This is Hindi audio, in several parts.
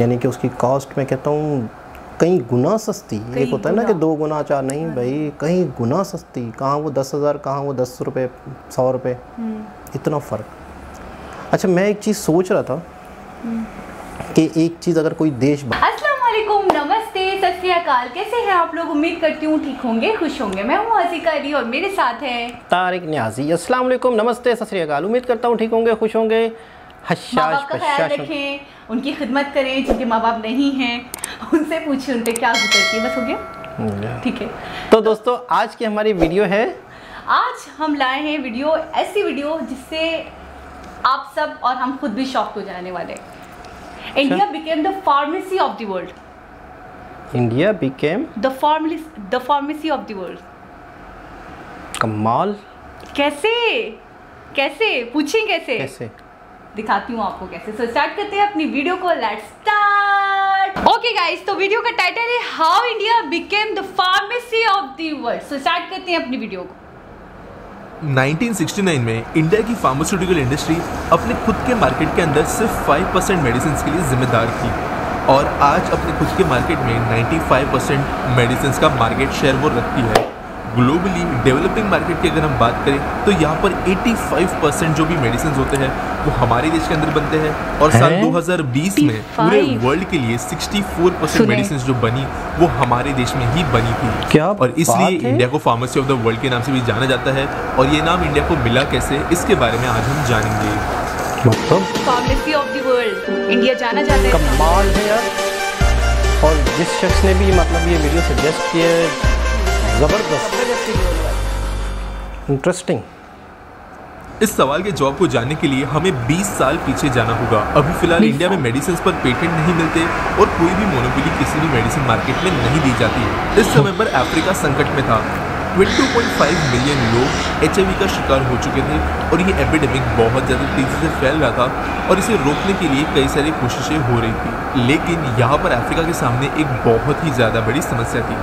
यानी कि उसकी कॉस्ट मैं कहता हूँ कहीं गुना सस्ती। एक होता है ना कि 2 गुना 4, नहीं भाई कहीं गुना सस्ती। कहाँ वो 10,000, कहाँ वो 10 रुपये 100 रुपये, इतना फ़र्क। अच्छा मैं एक चीज़ सोच रहा था कि एक चीज़ अगर कोई देश अस्सलाम वालेकुम, नमस्ते, सत श्री अकाल। कैसे हैं आप लोग? उम्मीद करती हूँ ठीक होंगे, खुश होंगे। मैं हूँ हसीका अली और मेरे साथ है तारिक न्याजी। अस्सलाम वालेकुम, नमस्ते, सत श्री अकाल। उम्मीद करता हूँ ठीक होंगे, खुश होंगे। माँ बाप का ख्याल रखें, उनकी खिदमत करें। जिनके माँ बाप नहीं हैं उनसे पूछें उन पर क्या गुजरती है। बस हो गया, ठीक है। तो दोस्तों आज की हमारी वीडियो है, आज हम लाए हैं वीडियो, ऐसी वीडियो जिससे आप सब और हम खुद भी शॉक हो जाने वाले। India became the pharmacy of the world. India became the pharmacy of the world. कमाल। कैसे कैसे पूछें कैसे? कैसे दिखाती हूँ आपको कैसे। सो स्टार्ट करते हैं अपनी वीडियो को। Let's start. ओके गाइस, तो वीडियो का टाइटल है how India became the pharmacy of the world. So start करते हैं अपनी वीडियो को। 1969 में इंडिया की फार्मास्यूटिकल इंडस्ट्री अपने खुद के मार्केट के अंदर सिर्फ 5% मेडिसिन के लिए जिम्मेदार थी, और आज अपने खुद के मार्केट में 95% मेडिसिन का मार्केट शेयर वो रखती है। ग्लोबली डेवलपिंग मार्केट की अगर हम बात करें तो यहाँ पर 85% जो भी मेडिसिन होते हैं वो हमारे देश के अंदर बनते हैं, और साल 2020 में पूरे वर्ल्ड के लिए 64% मेडिसिन जो बनी वो हमारे देश में ही बनी थी। क्या और इसलिए इंडिया को फार्मेसी ऑफ द वर्ल्ड के नाम से भी जाना जाता है। और ये नाम इंडिया को मिला कैसे, इसके बारे में आज हम जानेंगे। मतलब pharmacy of the world India जाना जाता है। कमाल है यार। और जिस शख्स ने भी मतलब ये वीडियो सजेस्ट किया है, जबरदस्त, इंटरेस्टिंग। इस सवाल के जवाब को जानने के लिए हमें 20 साल पीछे जाना होगा। अभी फिलहाल इंडिया में मेडिसिन पर पेटेंट नहीं मिलते और कोई भी मोनोपोली किसी भी मेडिसिन मार्केट में नहीं दी जाती। इस समय पर अफ्रीका संकट में था। 22.5 मिलियन लोग HIV का शिकार हो चुके थे और ये एपिडेमिक बहुत ज़्यादा तेज़ी से फैल रहा था, और इसे रोकने के लिए कई सारी कोशिशें हो रही थी। लेकिन यहाँ पर अफ्रीका के सामने एक बहुत ही ज़्यादा बड़ी समस्या थी।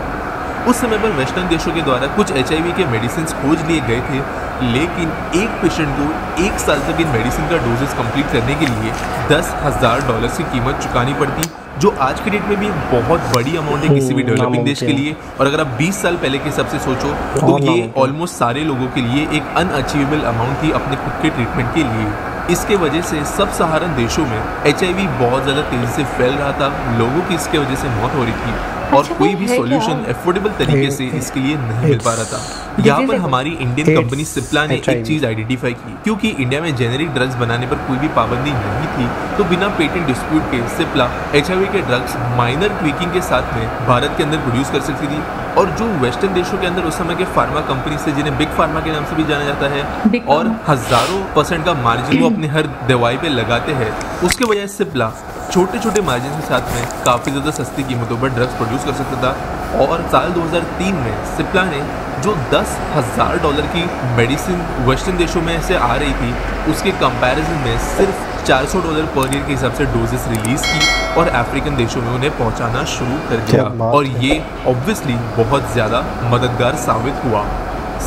उस समय पर वेस्टर्न देशों के द्वारा कुछ HIV के मेडिसिन खोज लिए गए थे, लेकिन एक पेशेंट को 1 साल तक इन मेडिसिन का डोजेस कंप्लीट करने के लिए $10,000 की कीमत चुकानी पड़ती, जो आज के डेट में भी एक बहुत बड़ी अमाउंट है किसी भी डेवलपिंग देश के लिए। और अगर आप 20 साल पहले के हिसाब से सोचो तो ये ऑलमोस्ट सारे लोगों के लिए एक अनअचीवेबल अमाउंट थी अपने खुद के ट्रीटमेंट के लिए। इसके वजह से सब सहारन देशों में HIV बहुत ज़्यादा तेज़ी से फैल रहा था, लोगों की इसके वजह से मौत हो रही थी, और कोई भी सॉल्यूशन एफोर्डेबल तरीके से इसके लिए नहीं मिल पा रहा था। यहाँ पर हमारी इंडियन कंपनी सिप्ला ने एक चीज़ आइडेंटिफाई की। क्योंकि इंडिया में जेनेरिक ड्रग्स बनाने पर कोई भी पाबंदी नहीं थी, तो बिना पेटेंट डिस्प्यूट के सिप्ला HIV के ड्रग्स माइनर ट्वीकिंग के साथ में भारत के अंदर प्रोड्यूस कर सकती थी। और जो वेस्टर्न देशों के अंदर उस समय के फार्मा कंपनी से, जिन्हें बिग फार्मा के नाम से भी जाना जाता है, और हजारों % का मार्जिन वो अपने हर दवाई पे लगाते हैं, उसके वजह से सिप्ला छोटे छोटे मार्जिन के साथ में काफ़ी ज़्यादा सस्ती कीमतों पर ड्रग्स प्रोड्यूस कर सकता था। और साल 2003 में सिप्ला ने जो $10,000 की मेडिसिन वेस्टर्न देशों में से आ रही थी, उसके कंपैरिजन में सिर्फ $400 पर ईयर के हिसाब से डोजेस रिलीज की और अफ्रीकन देशों में उन्हें पहुंचाना शुरू कर दिया। और ये ऑब्वियसली बहुत ज़्यादा मददगार साबित हुआ।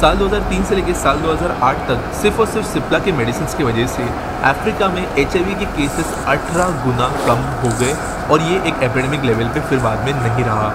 साल 2003 से लेकर साल 2008 तक सिर्फ और सिर्फ सिप्ला के मेडिसिन की वजह से अफ्रीका में HIV के केसेस 18 गुना कम हो गए, और ये एक एपिडेमिक लेवल पे फिर बाद में नहीं रहा।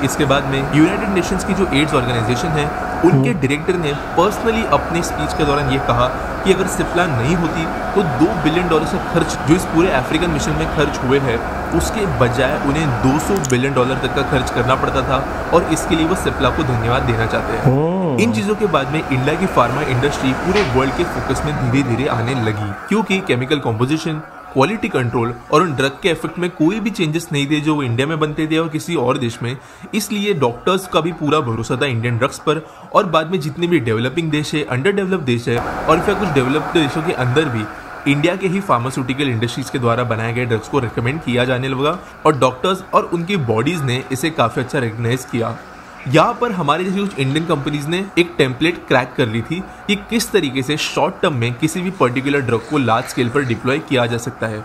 इसके बाद में यूनाइटेड नेशंस की जो एड्स ऑर्गेनाइजेशन है, उनके डायरेक्टर ने पर्सनली अपने स्पीच के दौरान ये कहा कि अगर सिप्ला नहीं होती तो $2 बिलियन का खर्च जो इस पूरे अफ्रीकन मिशन में खर्च हुए हैं, उसके बजाय उन्हें $200 बिलियन तक का खर्च करना पड़ता था, और इसके लिए वो सिप्ला को धन्यवाद देना चाहते हैं। इन चीज़ों के बाद में इंडिया की फार्मा इंडस्ट्री पूरे वर्ल्ड के फोकस में धीरे धीरे आने लगी, क्योंकि केमिकल कॉम्पोजिशन, क्वालिटी कंट्रोल और उन ड्रग के इफेक्ट में कोई भी चेंजेस नहीं थे जो इंडिया में बनते थे और किसी और देश में। इसलिए डॉक्टर्स का भी पूरा भरोसा था इंडियन ड्रग्स पर। और बाद में जितने भी डेवलपिंग देश है, अंडर डेवलप्ड देश है, और फिर कुछ डेवलप्ड देशों के अंदर भी इंडिया के ही फार्मास्यूटिकल इंडस्ट्रीज के द्वारा बनाए गए ड्रग्स को रिकमेंड किया जाने लगा, और डॉक्टर्स और उनकी बॉडीज ने इसे काफ़ी अच्छा रिकग्नाइज किया। यहाँ पर हमारे जैसी कुछ इंडियन कंपनीज ने एक टेम्पलेट क्रैक कर ली थी कि किस तरीके से शॉर्ट टर्म में किसी भी पर्टिकुलर ड्रग को लार्ज स्केल पर डिप्लॉय किया जा सकता है।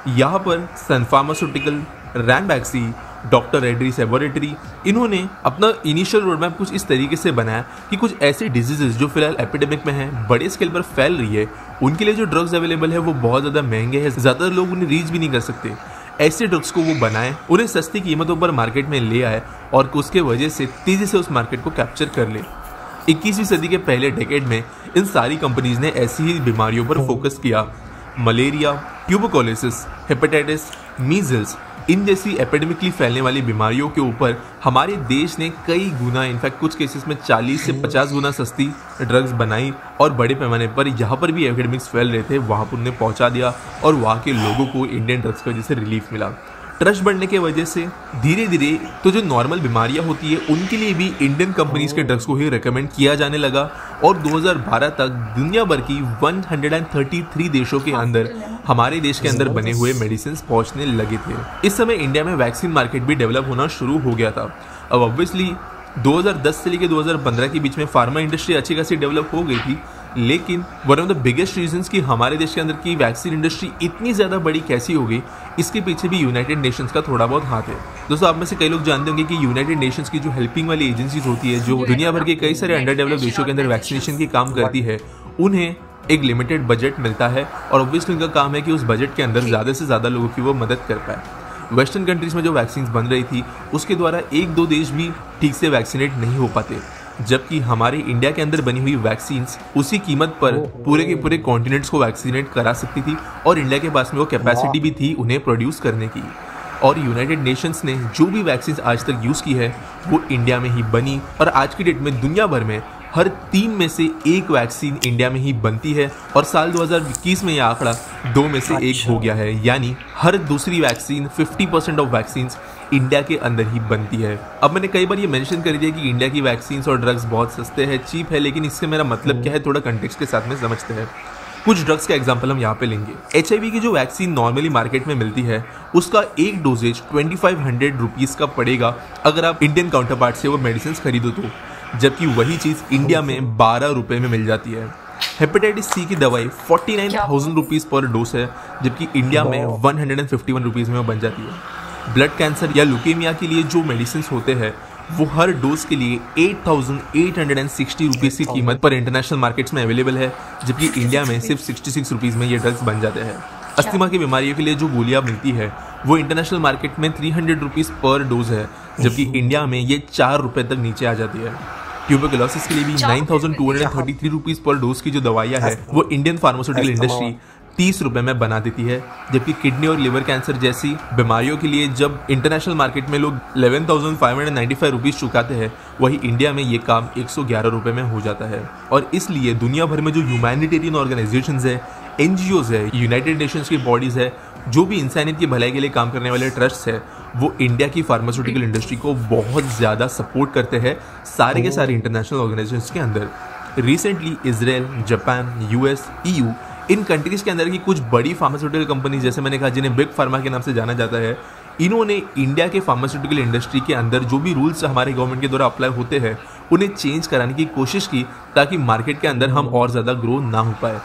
यहाँ पर Sun pharmaceutical, Ranbaxy, doctor Reddy's laboratory, इन्होंने अपना इनिशियल रोड मैप कुछ इस तरीके से बनाया कि कुछ ऐसे डिजीजेज जो फिलहाल एपिडेमिक में हैं, बड़े स्केल पर फैल रही है, उनके लिए जो ड्रग्स अवेलेबल है वो बहुत ज़्यादा महंगे हैं, ज़्यादातर लोग उन्हें रीच भी नहीं कर सकते। ऐसे ड्रग्स को वो बनाए, उन्हें सस्ती कीमतों पर मार्केट में ले आए और उसके वजह से तेजी से उस मार्केट को कैप्चर कर ले। 21वीं सदी के पहले डेकेड में इन सारी कंपनीज ने ऐसी ही बीमारियों पर फोकस किया। मलेरिया, ट्यूबरकुलोसिस, हेपेटाइटिस, मीजल्स, इन जैसी एपिडेमिकली फैलने वाली बीमारियों के ऊपर हमारे देश ने कई गुना, इनफैक्ट कुछ केसेस में 40 से 50 गुना सस्ती ड्रग्स बनाई और बड़े पैमाने पर यहाँ पर भी एपिडेमिक्स फैल रहे थे वहाँ पर उन्हें पहुँचा दिया और वहाँ के लोगों को इंडियन ड्रग्स की वजह से रिलीफ मिला। ट्रस्ट बढ़ने की वजह से धीरे धीरे तो जो नॉर्मल बीमारियां होती है उनके लिए भी इंडियन कंपनीज के ड्रग्स को ही रेकमेंड किया जाने लगा और 2012 तक दुनिया भर की 133 देशों के अंदर हमारे देश के अंदर बने हुए मेडिसिन पहुंचने लगे थे। इस समय इंडिया में वैक्सीन मार्केट भी डेवलप होना शुरू हो गया था। अब ऑब्वियसली 2010 से लेकर 2015 के बीच में फार्मा इंडस्ट्री अच्छी खासी डेवलप हो गई थी, लेकिन one of the biggest reasons कि हमारे देश के अंदर की वैक्सीन इंडस्ट्री इतनी ज़्यादा बड़ी कैसी हो गई, इसके पीछे भी यूनाइटेड नेशंस का थोड़ा बहुत हाथ है। दोस्तों, आप में से कई लोग जानते होंगे कि यूनाइटेड नेशंस की जो हेल्पिंग वाली एजेंसीज होती है, जो दुनिया भर के कई सारे अंडर डेवलप्ड देशों के अंदर वैक्सीनेशन की काम करती है, उन्हें एक लिमिटेड बजट मिलता है और ऑब्वियसली उनका काम है कि उस बजट के अंदर ज़्यादा से ज़्यादा लोगों की वो मदद कर पाए। वेस्टर्न कंट्रीज में जो वैक्सीन बन रही थी उसके द्वारा 1-2 देश भी ठीक से वैक्सीनेट नहीं हो पाते, जबकि हमारे इंडिया के अंदर बनी हुई वैक्सीन्स उसी कीमत पर पूरे के पूरे कॉन्टिनेंट्स को वैक्सीनेट करा सकती थी और इंडिया के पास में वो कैपेसिटी भी थी उन्हें प्रोड्यूस करने की। और यूनाइटेड नेशंस ने जो भी वैक्सीन आज तक यूज़ की है वो इंडिया में ही बनी और आज की डेट में दुनिया भर में हर 3 में से 1 वैक्सीन इंडिया में ही बनती है और साल 2021 में यह आंकड़ा 2 में से 1 हो गया है, यानी हर दूसरी वैक्सीन 50% ऑफ वैक्सीन इंडिया के अंदर ही बनती है। अब मैंने कई बार ये मेंशन कर दिया कि इंडिया की वैक्सीन और ड्रग्स बहुत सस्ते हैं, चीप है, लेकिन इससे मेरा मतलब क्या है थोड़ा कंटेक्स्ट के साथ में समझते हैं। कुछ ड्रग्स का एग्जांपल हम यहाँ पे लेंगे। HIV की जो वैक्सीन नॉर्मली मार्केट में मिलती है उसका एक डोजेज 2500 रुपीज़ का पड़ेगा अगर आप इंडियन काउंटर पार्ट से वो मेडिसिन खरीदो तो, जबकि वही चीज़ इंडिया में 12 रुपये में मिल जाती है। हेपेटाइटिस C की दवाई 49,000 रुपीज़ पर डोज है, जबकि इंडिया में 151 रुपीज़ में वो बन जाती है। ब्लड कैंसर या ल्यूकेमिया के लिए जो मेडिसिन होते हैं वो हर डोज के लिए 8,860 रुपीज़ की कीमत पर इंटरनेशनल मार्केट्स में अवेलेबल है, जबकि इंडिया में सिर्फ 66 रुपीज़ में ये ड्रग्स बन जाते हैं। अस्थमा की बीमारियों के लिए जो गोलियां मिलती है वो इंटरनेशनल मार्केट में 300 रुपीज़ पर डोज है, जबकि इंडिया में ये 4 रुपये तक नीचे आ जाती है। ट्यूबरकुलोसिस के लिए भी 9,233 रुपीज़ पर डोज की जो दवाइयाँ है वो इंडियन फार्मास्यूटिकल इंडस्ट्री 30 रुपये में बना देती है, जबकि किडनी और लिवर कैंसर जैसी बीमारियों के लिए जब इंटरनेशनल मार्केट में लोग 11,595 रुपीज़ चुकाते हैं, वही इंडिया में ये काम 111 रुपये में हो जाता है। और इसलिए दुनिया भर में जो ह्यूमैनिटेरियन ऑर्गेनाइजेशंस है, NGOs है, यूनाइटेड नेशंस की बॉडीज़ है, जो भी इंसानियत की भलाई के लिए काम करने वाले ट्रस्ट है, वो इंडिया की फार्मास्यूटिकल इंडस्ट्री को बहुत ज़्यादा सपोर्ट करते हैं सारे के सारे इंटरनेशनल ऑर्गेनाइजेशंस के अंदर। Recently Israel, Japan, US, EU इन कंट्रीज़ के अंदर की कुछ बड़ी फार्मास्यूटिकल कंपनी, जैसे मैंने कहा जिन्हें बिग फार्मा के नाम से जाना जाता है, इन्होंने इंडिया के फार्मास्यूटिकल इंडस्ट्री के अंदर जो भी रूल्स हमारे गवर्नमेंट के द्वारा अप्लाई होते हैं उन्हें चेंज कराने की कोशिश की ताकि मार्केट के अंदर हम और ज़्यादा ग्रो ना हो पाए।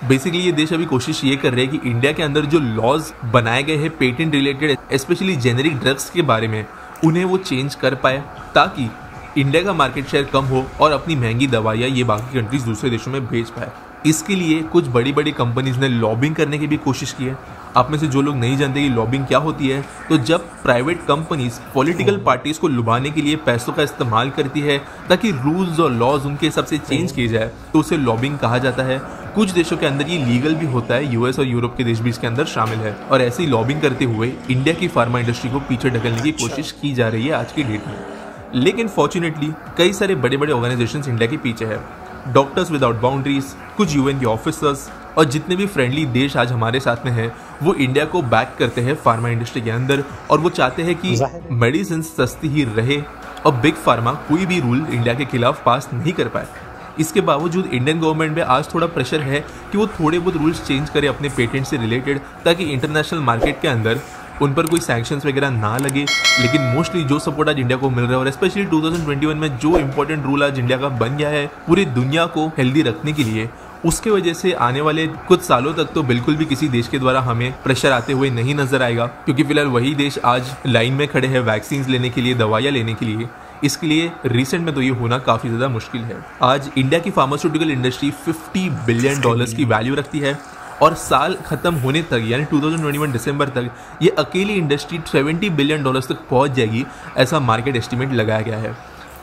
बेसिकली ये देश अभी कोशिश ये कर रहे हैं कि इंडिया के अंदर जो लॉज बनाए गए हैं patent related, specially generic drugs के बारे में, उन्हें वो चेंज कर पाए ताकि इंडिया का मार्केट शेयर कम हो और अपनी महंगी दवाइयाँ ये बाकी कंट्रीज दूसरे देशों में भेज पाए। इसके लिए कुछ बड़ी बड़ी कंपनीज ने लॉबिंग करने की भी कोशिश की है। आप में से जो लोग नहीं जानते कि लॉबिंग क्या होती है, तो जब प्राइवेट कंपनीज पॉलिटिकल पार्टीज को लुभाने के लिए पैसों का इस्तेमाल करती है ताकि रूल्स और लॉज उनके हिसाब से चेंज किए जाए, तो उसे लॉबिंग कहा जाता है। कुछ देशों के अंदर ये लीगल भी होता है, US और यूरोप के देश भी इसके अंदर शामिल है। और ऐसी लॉबिंग करते हुए इंडिया की फार्मा इंडस्ट्री को पीछे ढकलने की कोशिश की जा रही है आज की डेट में। लेकिन फॉर्चुनेटली कई सारे बड़े बड़े ऑर्गेनाइजेशंस इंडिया के पीछे है। डॉक्टर्स विदाउट बाउंड्रीज, कुछ UN के ऑफिसर्स और जितने भी फ्रेंडली देश आज हमारे साथ में हैं, वो इंडिया को बैक करते हैं फार्मा इंडस्ट्री के अंदर और वो चाहते हैं कि मेडिसिन सस्ती ही रहे और बिग फार्मा कोई भी रूल इंडिया के खिलाफ पास नहीं कर पाए। इसके बावजूद इंडियन गवर्नमेंट में आज थोड़ा प्रेशर है कि वो थोड़े बहुत रूल्स चेंज करे अपने पेटेंट से रिलेटेड, ताकि इंटरनेशनल मार्केट के अंदर उन पर कोई सैंक्शंस वगैरह ना लगे। लेकिन मोस्टली जो सपोर्ट आज इंडिया को मिल रहा है और स्पेशली 2021 में जो इंपॉर्टेंट रूल आज इंडिया का बन गया है पूरी दुनिया को हेल्दी रखने के लिए, उसके वजह से आने वाले कुछ सालों तक तो बिल्कुल भी किसी देश के द्वारा हमें प्रेशर आते हुए नहीं नजर आएगा, क्योंकि फिलहाल वही देश आज लाइन में खड़े हैं वैक्सीन लेने के लिए, दवाइयाँ लेने के लिए। इसके लिए रिसेंट में तो ये होना काफ़ी ज़्यादा मुश्किल है। आज इंडिया की फार्मास्यूटिकल इंडस्ट्री $50 बिलियन की वैल्यू रखती है और साल खत्म होने तक यानी 2021 दिसंबर तक ये अकेली इंडस्ट्री $70 बिलियन तक पहुंच जाएगी, ऐसा मार्केट एस्टिमेट लगाया गया है।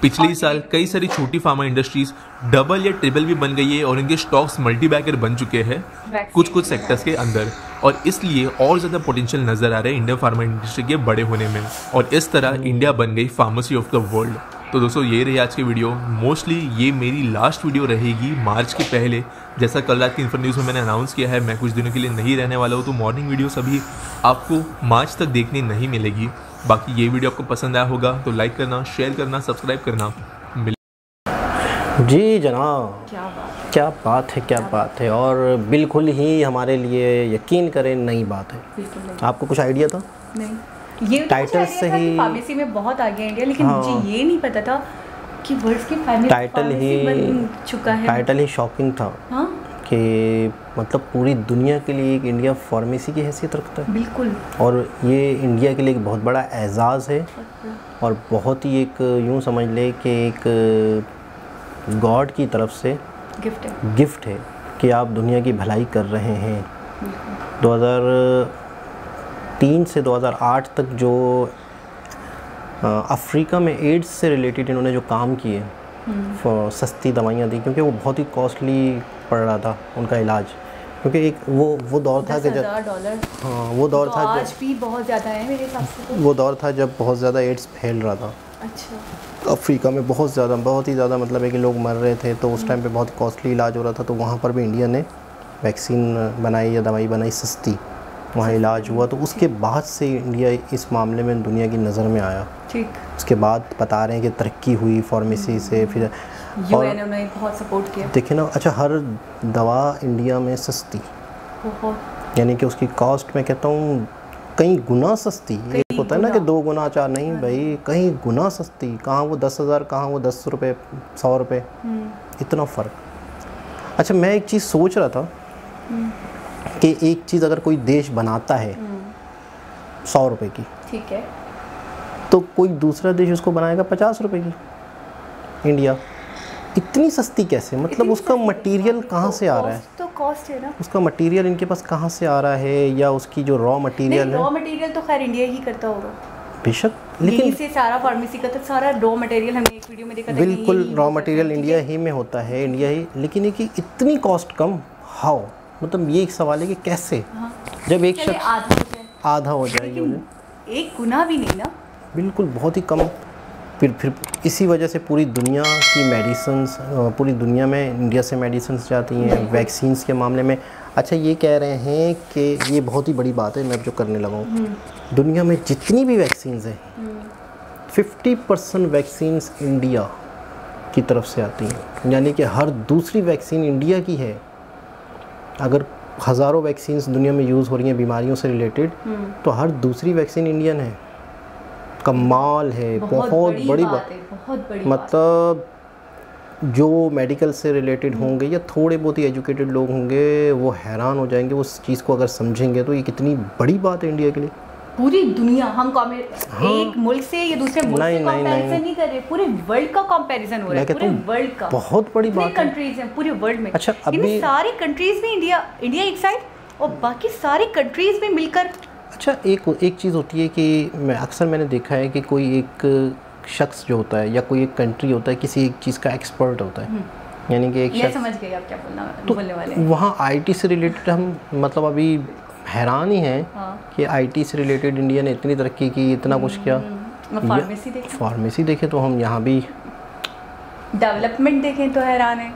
पिछले ही साल कई सारी छोटी फार्मा इंडस्ट्रीज डबल या ट्रिपल भी बन गई है और इनके स्टॉक्स मल्टीबैगर बन चुके हैं कुछ सेक्टर्स के अंदर, और इसलिए और ज़्यादा पोटेंशियल नज़र आ रहा है इंडियन फार्मा इंडस्ट्री के बड़े होने में, और इस तरह इंडिया बन गई फार्मेसी ऑफ द वर्ल्ड। तो दोस्तों ये रही आज की वीडियो। मोस्टली ये मेरी लास्ट वीडियो रहेगी मार्च के पहले, जैसा कल रात की इन्फो न्यूज़ में मैंने अनाउंस किया है मैं कुछ दिनों के लिए नहीं रहने वाला हूँ, तो मॉर्निंग वीडियोस अभी आपको मार्च तक देखने नहीं मिलेगी। बाकी ये वीडियो आपको पसंद आया होगा तो लाइक करना, शेयर करना, सब्सक्राइब करना। जी जनाब, क्या बात है, और बिल्कुल ही हमारे लिए यकीन करें नई बात है। आपको कुछ आइडिया था? नहीं, ये टाइटल से ही फार्मेसी में बहुत आगे है इंडिया, लेकिन मुझे ये नहीं पता था कि वर्ल्ड की फार्मेसी बन चुका है। टाइटल ही शॉकिंग था कि मतलब पूरी दुनिया के लिए एक इंडिया फार्मेसी की हैसियत रखता है। बिल्कुल। और ये इंडिया के लिए एक बहुत बड़ा एजाज़ है, और बहुत ही एक यूँ समझ ले कि एक गॉड की तरफ से गिफ्ट है कि आप दुनिया की भलाई कर रहे हैं। 2003 से 2008 तक जो अफ्रीका में एड्स से रिलेटेड इन्होंने जो काम किए, सस्ती दवाइयाँ दी, क्योंकि वो बहुत ही कॉस्टली पड़ रहा था उनका इलाज, क्योंकि एक वो दौर था कि जब वो दौर था आज भी बहुत ज़्यादा है मेरे हिसाब से। वो दौर था जब बहुत ज़्यादा एड्स फैल रहा था। अच्छा। अफ्रीका में बहुत ही ज़्यादा मतलब है कि लोग मर रहे थे, तो उस टाइम पे बहुत कॉस्टली इलाज हो रहा था, तो वहाँ पर भी इंडिया ने वैक्सीन बनाई या दवाई बनाई सस्ती, वहाँ इलाज हुआ। तो उसके बाद से इंडिया इस मामले में दुनिया की नज़र में आया। ठीक। उसके बाद बता रहे हैं कि तरक्की हुई फार्मेसी से, फिर यूएन ने बहुत सपोर्ट किया। देखिए ना, अच्छा हर दवा इंडिया में सस्ती, यानी कि उसकी कॉस्ट मैं कहता हूँ कई गुना सस्ती। एक होता है ना कि 2 गुना 4 नहीं भाई, कई गुना सस्ती। कहाँ वो 10,000, कहाँ वो 10 रुपये 100 रुपये, इतना फ़र्क। अच्छा मैं एक चीज़ सोच रहा था कि एक चीज़ अगर कोई देश बनाता है 100 रुपये की, ठीक है, तो कोई दूसरा देश उसको बनाएगा 50 रुपये की। इंडिया इतनी सस्ती कैसे? मतलब उसका मटेरियल कहाँ से आ रहा है? तो कॉस्ट है ना, उसका मटेरियल इनके पास कहाँ से आ रहा है, या उसकी जो रॉ मटेरियल है? रॉ मटेरियल तो खैर इंडिया ही करता होगा बेशक, लेकिन से सारा फार्मेसी का तो सारा रॉ मटेरियल हमने एक वीडियो में देखा था। बिल्कुल रॉ मटेरियल इंडिया ही में होता है, इंडिया ही, लेकिन ये कि इतनी कॉस्ट कम हाउ? मतलब ये एक सवाल है कि कैसे? जब एक शख्स आधा हो जाए, एक गुना भी नहीं ना, बिल्कुल बहुत ही कम। फिर इसी वजह से पूरी दुनिया की मेडिसिन्स, पूरी दुनिया में इंडिया से मेडिसिन्स जाती हैं वैक्सीन्स के मामले में। अच्छा ये कह रहे हैं कि ये बहुत ही बड़ी बात है मैं जो करने लगा हूँ, दुनिया में जितनी भी वैक्सीन्स हैं 50% वैक्सीन्स इंडिया की तरफ से आती हैं, यानी कि हर दूसरी वैक्सीन इंडिया की है। अगर हज़ारों वैक्सीन्स दुनिया में यूज़ हो रही हैं बीमारियों से रिलेटेड, तो हर दूसरी वैक्सीन इंडियन है। कमाल है, बहुत बड़ी बात है। मतलब जो मेडिकल से रिलेटेड होंगे या थोड़े बहुत ही एजुकेटेड लोग होंगे वो हैरान हो जाएंगे उस चीज़ को अगर समझेंगे, तो ये कितनी बड़ी बात है इंडिया के लिए। पूरी दुनिया हम एक मुल्क से या दूसरे मुल्क से कंपैरिजन नहीं कर रहे, पूरे वर्ल्ड का कंपैरिजन हो रहा है, पूरे वर्ल्ड का। बहुत बड़ी बात है। कंट्रीज हैं पूरे वर्ल्ड में। अच्छा अभी सारी कंट्रीज में इंडिया एक साइड और बाकी सारी कंट्रीज में मिलकर। अच्छा एक चीज़ होती है कि मैंने देखा है कि कोई एक शख्स जो होता है या कोई एक कंट्री होता है किसी एक चीज़ का एक्सपर्ट होता है, यानी कि एक शख्स, समझ गए आप क्या बोलने वाले। वहाँ आईटी से रिलेटेड हम मतलब अभी हैरान ही हैं कि आईटी से रिलेटेड इंडिया ने इतनी तरक्की की, इतना कुछ किया। फार्मेसी देखें तो हम यहाँ भी डेवलपमेंट देखें तो हैरान है।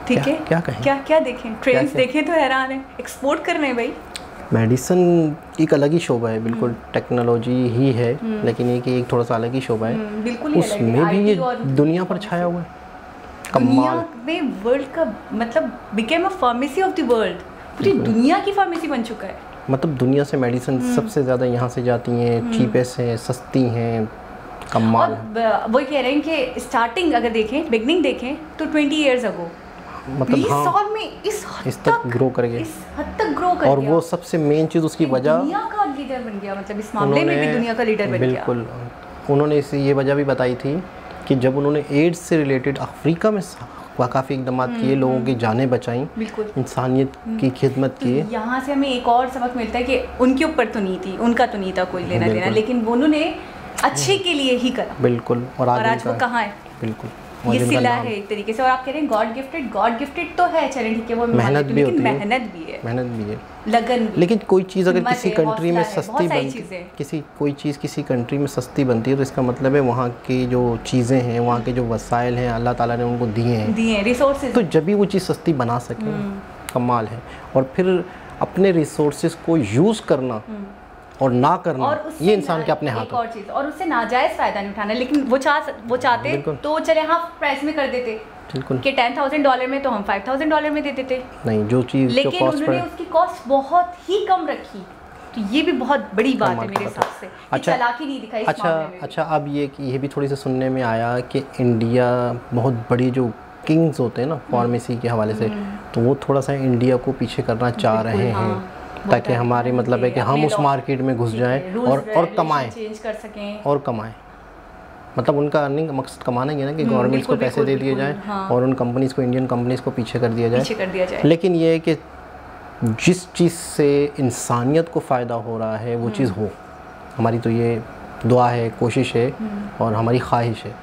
ठीक है, क्या कहें, क्या देखें, ट्रेंड्स देखें तो हैरान है। एक्सपोर्ट कर रहे हैं भाई। मेडिसिन एक अलग ही शोबा है, बिल्कुल टेक्नोलॉजी ही है, लेकिन ये कि एक थोड़ा सा अलग ही शोबा है, उसमें भी ये दुनिया पर छाया हुआ है। कमाल में वर्ल्ड का मतलब became a pharmacy of the world, पूरी दुनिया की फार्मेसी बन चुका है। मतलब दुनिया से मेडिसिन सबसे ज़्यादा यहाँ से जाती हैं, चीपेस्ट हैं, सस्ती हैं, कमाल। वही कह रहे हैं कि स्टार्टिंग अगर देखें, बिगनिंग देखें तो 20 ईयर्स अगो, मतलब 20 साल में इस तक ग्रो कर गया, इस हद तक ग्रो कर और गया। वो सबसे मेन चीज़ उसकी वजह, दुनिया का लीडर बन गया, मतलब इस मामले में भी दुनिया का लीडर बन गया। बिल्कुल, उन्होंने इसे ये वजह भी बताई थी कि जब उन्होंने एड्स से रिलेटेड अफ्रीका में काफ़ी इकदाम किए, लोगों की जानें बचाई, बिल्कुल इंसानियत की खिदमत की। यहाँ से हमें एक और सबक मिलता है कि उनके ऊपर तो नहीं थी, उनका तो नहीं था कोई लेना देना, लेकिन वो उन्होंने अच्छे के लिए ही करा। बिल्कुल। और आज वो कहाँ है? बिल्कुल ये सिला है एक तरीके से। और आप कह रहे हैं गॉड गिफ्टेड तो है, चलें ठीक है, वो मेहनत भी होती है, मेहनत भी है, लगन भी। लेकिन कोई चीज़ अगर किसी कंट्री में सस्ती बनती, कोई चीज़ किसी कंट्री में सस्ती बनती है तो इसका मतलब है वहाँ की जो चीज़ें हैं, वहाँ के जो वसाइल हैं, अल्लाह ताला ने उनको दिए हैं रिसोर्सेज, तो जब भी वो चीज़ सस्ती बना सके, कमाल है। और फिर अपने रिसोर्सेज को यूज़ करना और ना करना, ये इंसान के अपने हाथ। एक और चीज़, और उससे नाजायज़ फ़ायदा नहीं उठाना। लेकिन वो चाहते तो चले हाफ प्राइस में कर देते, बिल्कुल, कि $10,000 में तो हम $5,000 में दे देते। नहीं, जो चीज़, लेकिन उन्होंने उसकी कॉस्ट बहुत ही कम रखी, तो ये भी बहुत बड़ी बात है मेरे हिसाब से। अच्छा, चालाकी नहीं दिखाई इस मामले में। अच्छा, अब ये भी थोड़ी सी सुनने में आया कि इंडिया बहुत बड़ी जो किंग्स होते हैं ना फार्मेसी के हवाले से, तो वो थोड़ा सा इंडिया को पीछे करना चाह रहे हैं, ताकि हमारी मतलब है कि हम उस मार्केट में घुस जाएं और कमाएं, चेंज कर सकें और कमाएं। मतलब उनका अर्निंग मकसद कमाना ही है ना कि गवर्नमेंट्स को पैसे दे दिए जाएं, हाँ। और उन कंपनीज़ को, इंडियन कंपनीज़ को पीछे कर दिया जाए। लेकिन ये है कि जिस चीज़ से इंसानियत को फ़ायदा हो रहा है वो चीज़ हो। हमारी तो ये दुआ है, कोशिश है और हमारी ख्वाहिश है।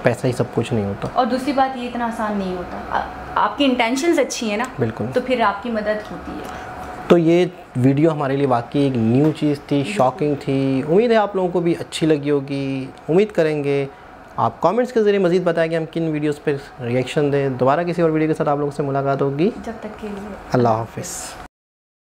पैसा ही सब कुछ नहीं होता। और दूसरी बात, ये इतना आसान नहीं होता। आपकी इंटेंशंस अच्छी है ना, बिल्कुल, तो फिर आपकी मदद होती है। तो ये वीडियो हमारे लिए वाकई एक न्यू चीज़ थी, शॉकिंग थी। उम्मीद है आप लोगों को भी अच्छी लगी होगी। उम्मीद करेंगे आप कमेंट्स के ज़रिए मज़ीद बताएं कि हम किन वीडियोस पर रिएक्शन दें। दोबारा किसी और वीडियो के साथ आप लोगों से मुलाकात होगी। जब तक के लिए अल्लाह हाफ़िज़।